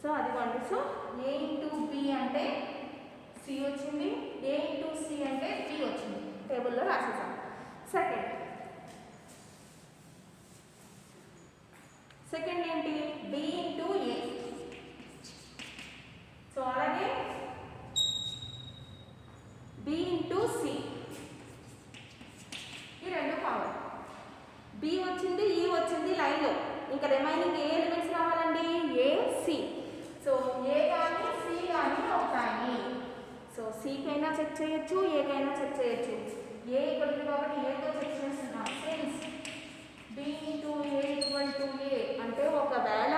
సో అదిగోండి. సో a into b అంటే c వచ్చింది, a into c అంటే b వచ్చింది. టేబుల్లో రాసేసాం. సెకండ్ ఏంటి b into a. సో అలాగే b into c, ఈ రెండు కావాలి. b వచ్చింది, e వచ్చింది లైన్లో. ఇంకా రిమైనింగ్ ఏ ఎలిమెంట్స్ రావాలండి a c. సో a కానీ c కానీ అవుతాయి. సో c కైనా చెక్ చేయొచ్చు, a కైనా చెక్ చేయొచ్చు. a ఇక్కడ ఉంది కాబట్టి a తో చెక్ చేస్తున్నాం. Since b into a equal to a అంటే ఒకవేళ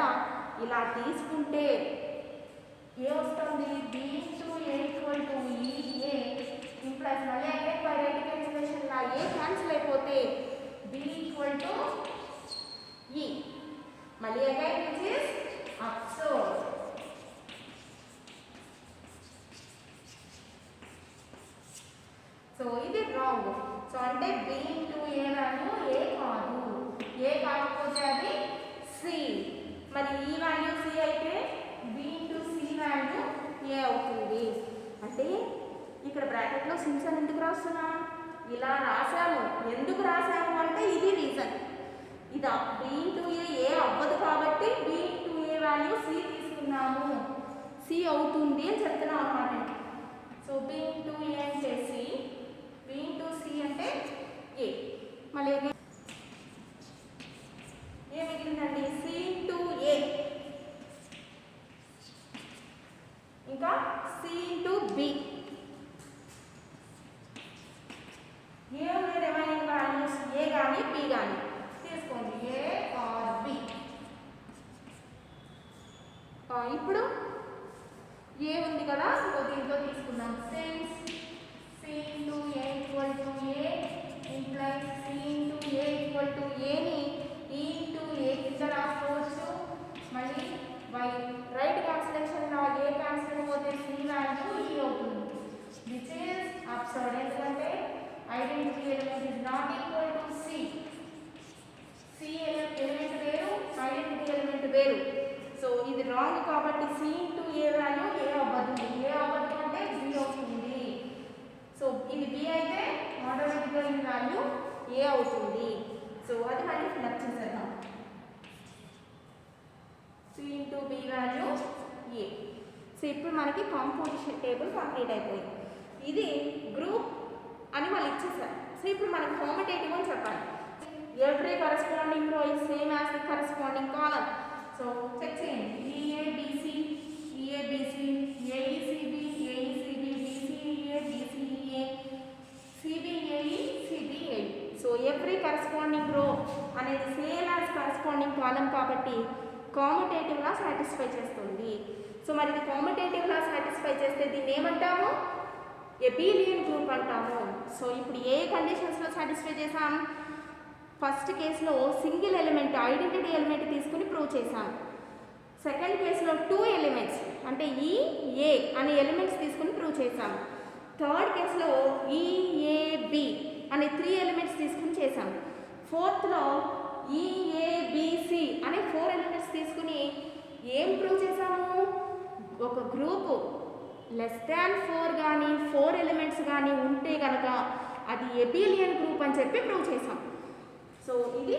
ఇలా తీసుకుంటే ఏ వస్తుంది b into a equal to e a implies మళ్ళీ again by right cancellation law A cancel అయిపోతే b equal to e మళ్ళీ again which is absurd. So ఇది wrong. So అంటే b into a value a కాదు, a కాకపోతే అది c. మరి ఈ వాల్యూ c అయితే b into c value a అవుతుంది. అంటే ఇక్కడ బ్రాకెట్లో సిన్స్ అని ఎందుకు రాస్తున్నా, ఇలా రాసాము. ఎందుకు రాసాము అంటే ఇది రీజన్. ఇది b into a అవ్వదు కాబట్టి b into a value c తీసుకున్నాము, c అవుతుంది అని చెప్తున్నాం అన్నమాట. సో b into a అంటే c, b into c అంటే a. మళ్ళీ ఏ మిగిలిందండి c into a, ఇంకా c into b. ఏ ఉన్నాయి రిమైనింగ్ వాల్యూస్ a కానీ b కానీ తీసుకోండి, a ఆర్ b. ఇప్పుడు ఏ ఉంది కదా, దీంతో తీసుకుందాం. Since c into a equal to a implies c into a equal to a ని e into a కింద రాసుకోవచ్చు. మళ్ళీ by right cancellation law A cancel అయిపోతే c వాల్యూ e అవుతుంది, విచ్ ఇస్ అబ్సర్డ్. ఎందుకంటే identity element is not equal to c. c element వేరు, identity element వేరు. So ఇది రాంగ్ కాబట్టి c into a value a అవ్వదు. a అవ్వదు అంటే b అవుతుంది. సో ఇది b అయితే ఆటోమేటిక్గా ఈ వాల్యూ a అవుతుంది. సో అది మళ్ళీ ఫిల్అప్ చేసేద్దాం. c into b value a. So ఇప్పుడు మనకి కాంపోజిషన్ టేబుల్ కంప్లీట్ అయిపోయింది. ఇది గ్రూప్ అని వాళ్ళు ఇచ్చేసారు. సో ఇప్పుడు మనకి కాంపిటేటివ్ అని చెప్పాలి. Every corresponding row is same as the corresponding column. So check చేయండి. EABC, EABC, AECB, AECB, BCEA, BCEA, CBAE, CBAE. So every corresponding row అనేది సేమ్ యాజ్ కరెస్పాండింగ్ కాలమ్ కాబట్టి కాంపిటేటివ్గా సాటిస్ఫై చేస్తుంది. సో మరి ఇది కాంపిటేటివ్గా సాటిస్ఫై చేస్తే దీన్ని ఏమంటాము, ఎబిలియన్ గ్రూప్ అంటాము. సో ఇప్పుడు ఏ కండిషన్స్లో సాటిస్ఫై చేసాం, ఫస్ట్ కేసులో సింగిల్ ఎలిమెంట్ ఐడెంటిటీ ఎలిమెంట్ తీసుకుని ప్రూవ్ చేశాం. సెకండ్ కేసులో 2 ఎలిమెంట్స్ అంటే ఏ అనే ఎలిమెంట్స్ తీసుకుని ప్రూవ్ చేశాం. థర్డ్ కేసులో ఈఏబి అనే 3 ఎలిమెంట్స్ తీసుకుని చేశాం. ఫోర్త్లో ఈఏబిసి అనే 4 ఎలిమెంట్స్ తీసుకుని ఏం ప్రూవ్ చేశాము? ఒక గ్రూపు <4 కానీ 4 ఎలిమెంట్స్ కానీ ఉంటే కనుక అది ఎబిలియన్ గ్రూప్ అని చెప్పి ప్రూవ్ చేశాం. సో ఇది